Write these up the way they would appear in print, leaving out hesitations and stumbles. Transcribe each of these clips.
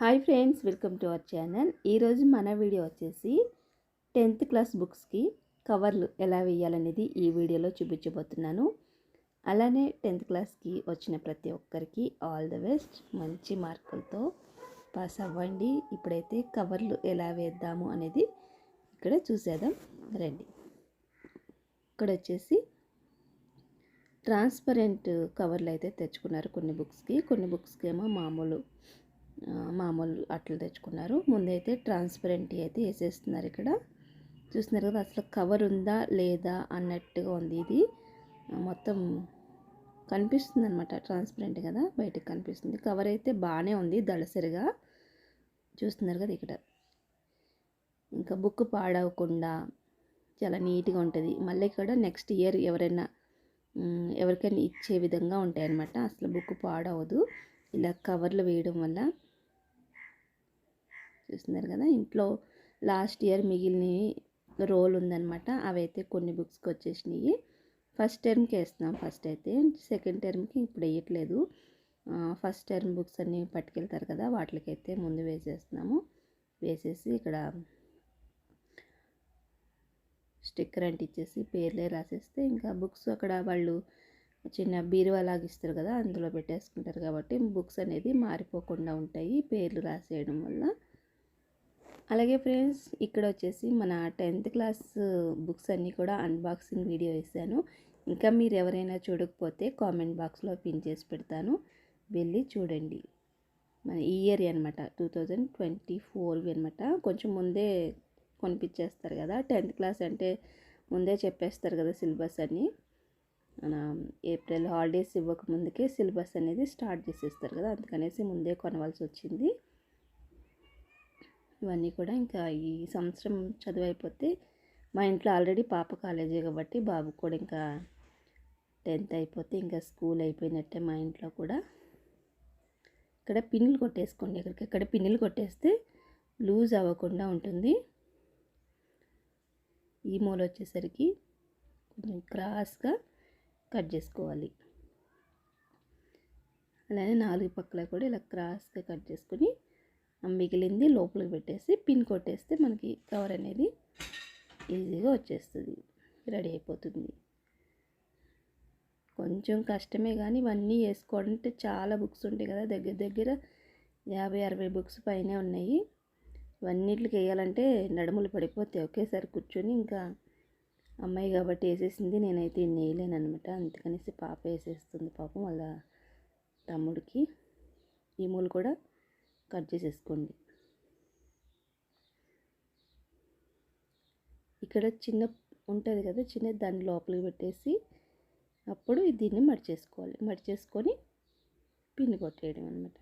Hi friends, welcome to our channel. ఈరోజు మన video వచ్చేసి 10th క్లాస్ బుక్స్కి కవర్లు ఎలా వేయాలనేది ఈ వీడియోలో చూపించబోతున్నాను. అలానే 10th క్లాస్కి వచ్చిన ప్రతి ఒక్కరికి ఆల్ ద బెస్ట్, మంచి మార్కులతో పాస్ అవ్వండి. ఇప్పుడైతే కవర్లు ఎలా వేద్దాము అనేది ఇక్కడ చూసేద్దాం రండి. ఇక్కడ వచ్చేసి ట్రాన్స్పరెంట్ కవర్లు అయితే తెచ్చుకున్నారు కొన్ని బుక్స్కి ఏమో మామూలు అట్లు తెచ్చుకున్నారు. ముందైతే ట్రాన్స్పరెంట్ అయితే వేసేస్తున్నారు. ఇక్కడ చూస్తున్నారు కదా, అసలు కవర్ ఉందా లేదా అన్నట్టుగా ఉంది. ఇది మొత్తం కనిపిస్తుంది అనమాట, ట్రాన్స్పరెంట్ కదా, బయటకు కనిపిస్తుంది. కవర్ అయితే బాగానే ఉంది, దళసరిగా చూస్తున్నారు కదా. ఇక్కడ ఇంకా బుక్ పాడవకుండా చాలా నీట్గా ఉంటుంది. మళ్ళీ ఇక్కడ నెక్స్ట్ ఇయర్ ఎవరికైనా ఇచ్చే విధంగా ఉంటాయి అన్నమాట. అసలు బుక్ పాడవదు ఇలా కవర్లు వేయడం వల్ల. చూస్తున్నారు కదా, ఇంట్లో లాస్ట్ ఇయర్ మిగిలిన రోల్ ఉందన్నమాట. అవైతే కొన్ని బుక్స్కి వచ్చేసినాయి. ఫస్ట్ టర్మ్కి వేస్తున్నాం. ఫస్ట్ అయితే సెకండ్ టర్మ్కి ఇప్పుడు వేయట్లేదు. ఫస్ట్ టర్మ్ బుక్స్ అన్నీ పట్టుకెళ్తారు కదా, వాటికైతే ముందు వేసేస్తున్నాము. వేసేసి ఇక్కడ స్టిక్కర్ అంటించేసి పేర్లే రాసేస్తే ఇంకా బుక్స్ అక్కడ వాళ్ళు చిన్న బీరువా లాగా ఇస్తారు కదా, అందులో పెట్టేసుకుంటారు. కాబట్టి బుక్స్ అనేది మారిపోకుండా ఉంటాయి పేర్లు రాసేయడం వల్ల. అలాగే ఫ్రెండ్స్, ఇక్కడ వచ్చేసి మన 10th క్లాస్ బుక్స్ అన్నీ కూడా అన్బాక్సింగ్ వీడియో వేసాను. ఇంకా మీరు ఎవరైనా చూడకపోతే కామెంట్ బాక్స్లో పిన్ చేసి పెడతాను, వెళ్ళి చూడండి. మన ఈ ఇయర్ అనమాట, 2024 అనమాట. కొంచెం ముందే కొనిపించేస్తారు కదా, 10th క్లాస్ అంటే ముందే చెప్పేస్తారు కదా సిలబస్ అని. మన ఏప్రిల్ హాలిడేస్ ఇవ్వక ముందుకే సిలబస్ అనేది స్టార్ట్ చేసేస్తారు కదా, అందుకనేసి ముందే కొనవలసి వచ్చింది. ఇవన్నీ కూడా ఇంకా ఈ సంవత్సరం చదువు అయిపోతే, మా ఇంట్లో ఆల్రెడీ పాప కాలేజీ కాబట్టి బాబు కూడా ఇంకా 10th అయిపోతే ఇంకా స్కూల్ అయిపోయినట్టే మా ఇంట్లో కూడా. ఇక్కడ పిన్నులు కొట్టేసుకోండి, ఎక్కడికక్కడ పిన్నులు కొట్టేస్తే లూజ్ అవ్వకుండా ఉంటుంది. ఈ మూల వచ్చేసరికి కొంచెం క్రాస్గా కట్ చేసుకోవాలి. అలానే 4 పక్కల కూడా ఇలా క్రాస్గా కట్ చేసుకొని మిగిలింది లోపలికి పెట్టేసి పిన్ కొట్టేస్తే మనకి కవర్ అనేది ఈజీగా వచ్చేస్తుంది, రెడీ అయిపోతుంది. కొంచెం కష్టమే కానీ ఇవన్నీ వేసుకోవాలంటే చాలా బుక్స్ ఉంటాయి కదా, దగ్గర దగ్గర 50-60 బుక్స్ పైనే ఉన్నాయి. ఇవన్నిటికి వేయాలంటే నడుములు పడిపోతాయి ఒకేసారి కూర్చొని. ఇంకా అమ్మాయి కాబట్టి వేసేసింది, నేనైతే వేయలేను అనమాట. అందుకనేసి పాప వేసేస్తుంది పాపం వాళ్ళ తమ్ముడికి. ఈ మూలు కూడా కట్ చేసేసుకోండి. ఇక్కడ చిన్న ఉంటుంది కదా, చిన్న దాన్ని లోపలికి పెట్టేసి అప్పుడు దీన్ని మడిచేసుకోవాలి. మడిచేసుకొని పిన్ కొట్టేయడం అనమాట.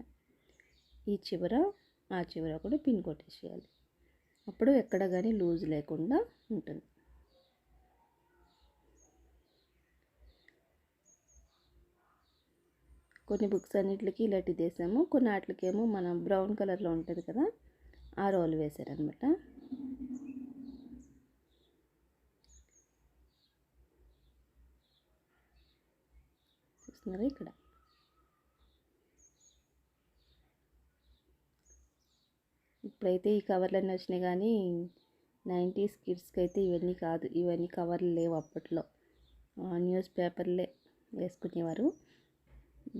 ఈ చివర ఆ చివర కూడా పిన్ కొట్టేసేయాలి. అప్పుడు ఎక్కడ కానీ లూజ్ లేకుండా ఉంటుంది. కొన్ని బుక్స్ అన్నిటికి ఇలాంటివి వేసాము, కొన్ని వాటికేమో మన బ్రౌన్ కలర్లో ఉంటుంది కదా, ఆ రోల్ వేసారనమాట. చూస్తున్నారు ఇక్కడ. ఇప్పుడైతే ఈ కవర్లన్నీ వచ్చినాయి కానీ 90s కిడ్స్కి అయితే ఇవన్నీ కాదు, ఇవన్నీ కవర్లు లేవు అప్పట్లో. న్యూస్ పేపర్లే వేసుకునేవారు.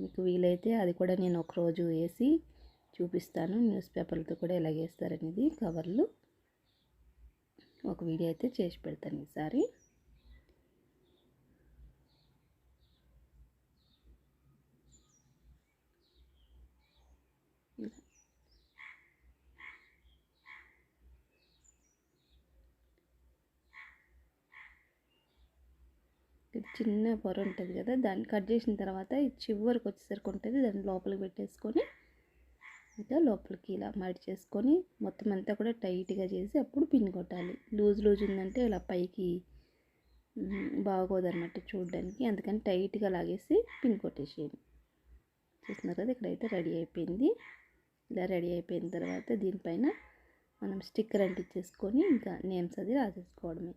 మీకు వీలైతే అది కూడా నేను ఒకరోజు వేసి చూపిస్తాను, న్యూస్ పేపర్లతో కూడా ఎలా వేస్తారనేది కవర్లు. ఒక వీడియో అయితే చేసి పెడతాను ఈసారి. చిన్న పొర ఉంటుంది కదా, దాన్ని కట్ చేసిన తర్వాత ఈ చివరికి వచ్చేసరికి ఉంటుంది, దాన్ని లోపలికి పెట్టేసుకొని ఇంకా లోపలికి ఇలా మడిచేసుకొని మొత్తం అంతా కూడా టైట్గా చేసి అప్పుడు పిన్ కొట్టాలి. లూజ్ ఉందంటే ఇలా పైకి బాగోదన్నమాట చూడడానికి, అందుకని టైట్గా లాగేసి పిన్ కొట్టేసేయండి. చూస్తున్నారు కదా, ఇక్కడైతే రెడీ అయిపోయింది. ఇలా రెడీ అయిపోయిన తర్వాత దీనిపైన మనం స్టిక్కర్ అంటించేసుకొని ఇంకా నేమ్స్ అది రాసేసుకోవడమే.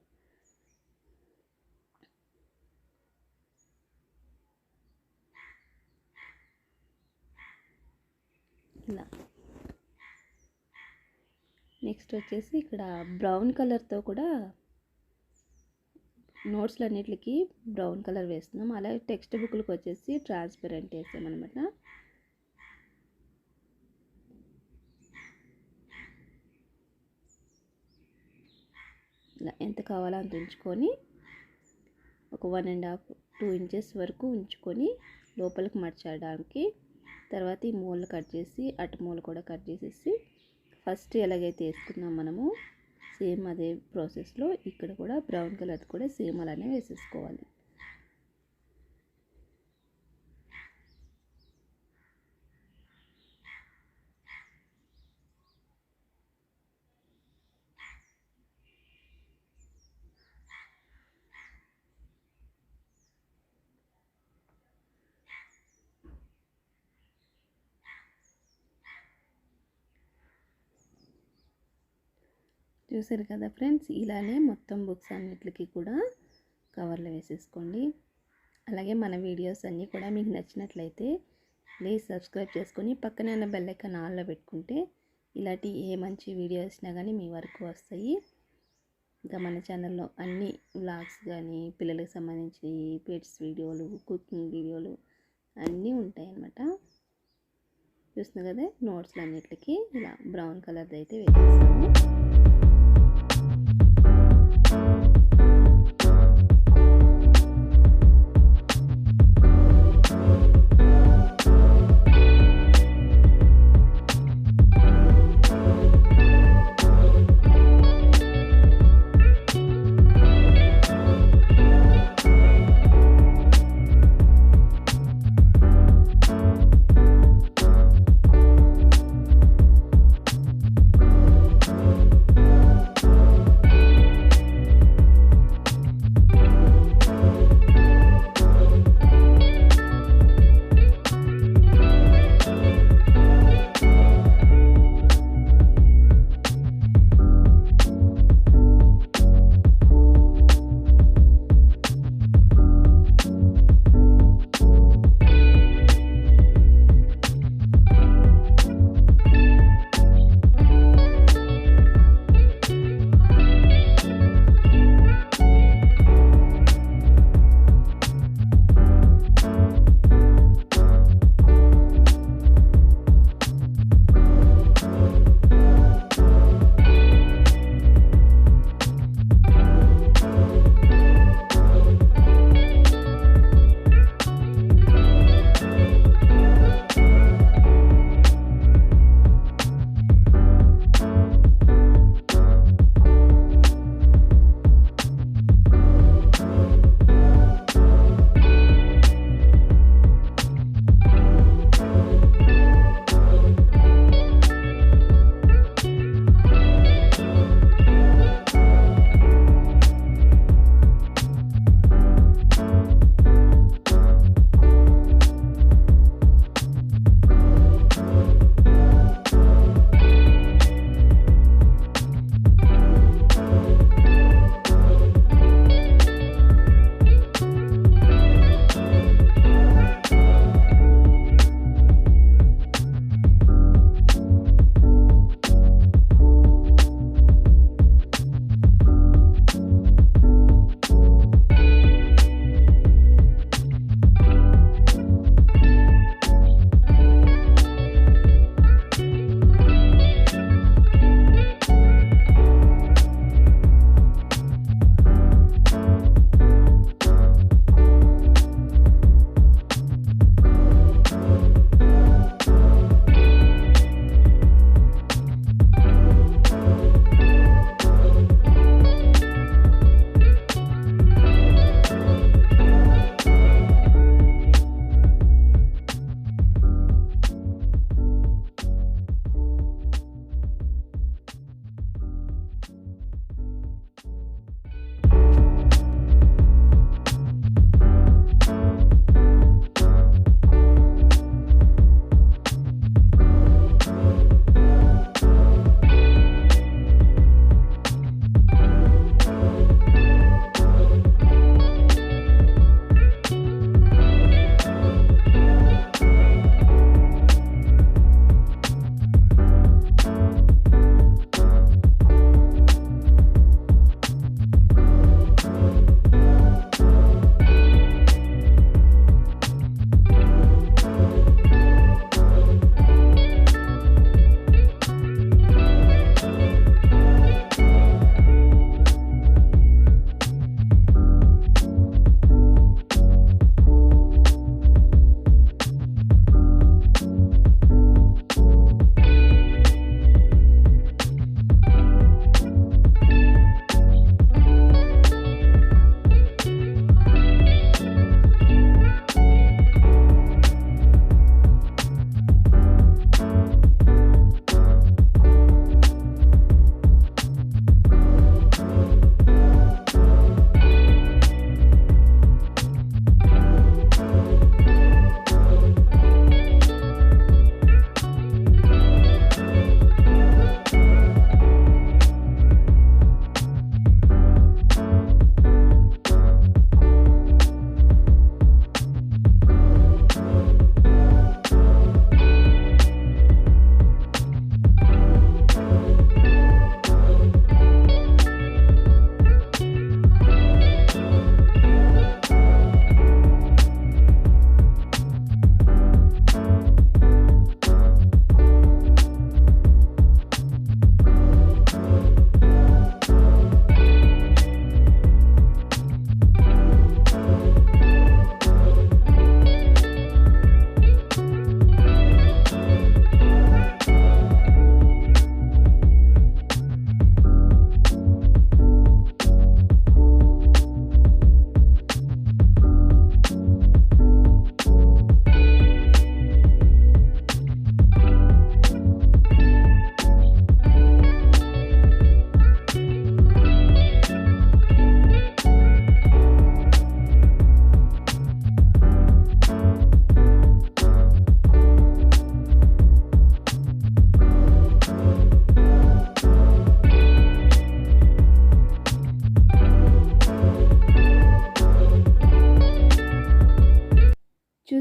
ఇలా నెక్స్ట్ వచ్చేసి ఇక్కడ బ్రౌన్ కలర్తో కూడా నోట్స్లన్నిటికి బ్రౌన్ కలర్ వేస్తున్నాం. అలాగే టెక్స్ట్ బుక్లకు వచ్చేసి ట్రాన్స్పరెంట్ వేసామన్నమాట. ఇలా ఎంత కావాలో అంత ఉంచుకొని ఒక 1.5-2 ఇంచెస్ వరకు ఉంచుకొని లోపలికి మర్చడానికి, తర్వాత ఈ మూలలు కట్ చేసి అటు మూల కూడా కట్ చేసేసి ఫస్ట్ ఎలాగైతే వేసుకున్నాం మనము సేమ్ అదే ప్రాసెస్లో ఇక్కడ కూడా బ్రౌన్ కలర్ కూడా సేమ్ అలానే వేసేసుకోవాలి. చూసారు కదా ఫ్రెండ్స్, ఇలానే మొత్తం బుక్స్ అన్నిటికీ కూడా కవర్లో వేసేసుకోండి. అలాగే మన వీడియోస్ అన్నీ కూడా మీకు నచ్చినట్లయితే ప్లీజ్ సబ్స్క్రైబ్ చేసుకొని పక్కనే ఉన్న బెల్ ఐకాన్ ఆన్లో పెట్టుకుంటే ఇలాంటి ఏ మంచి వీడియోస్ వచ్చినా కానీ మీ వరకు వస్తాయి. ఇంకా మన ఛానల్లో అన్ని వ్లాగ్స్ కానీ పిల్లలకు సంబంధించి పెట్స్ వీడియోలు, కుకింగ్ వీడియోలు అన్నీ ఉంటాయి అన్నమాట. చూస్తున్నారు కదా, నోట్స్లు అన్నిటికీ ఇలా బ్రౌన్ కలర్ది అయితే వేసేసాము.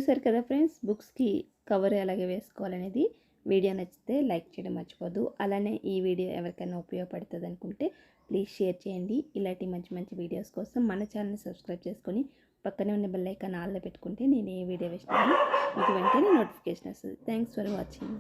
చూసారు కదా ఫ్రెండ్స్, బుక్స్కి కవర్ ఎలాగే వేసుకోవాలనేది. వీడియో నచ్చితే లైక్ చేయడం మర్చిపోద్దు. అలానే ఈ వీడియో ఎవరికైనా ఉపయోగపడుతుంది అనుకుంటే ప్లీజ్ షేర్ చేయండి. ఇలాంటి మంచి మంచి వీడియోస్ కోసం మన ఛానల్ని సబ్స్క్రైబ్ చేసుకొని పక్కనే ఉన్న బెల్ ఐకాన్ ఆన్లో పెట్టుకుంటే నేను ఏ వీడియో వేసినా మీకు వెంటనే నోటిఫికేషన్ వస్తుంది. Thanks for watching.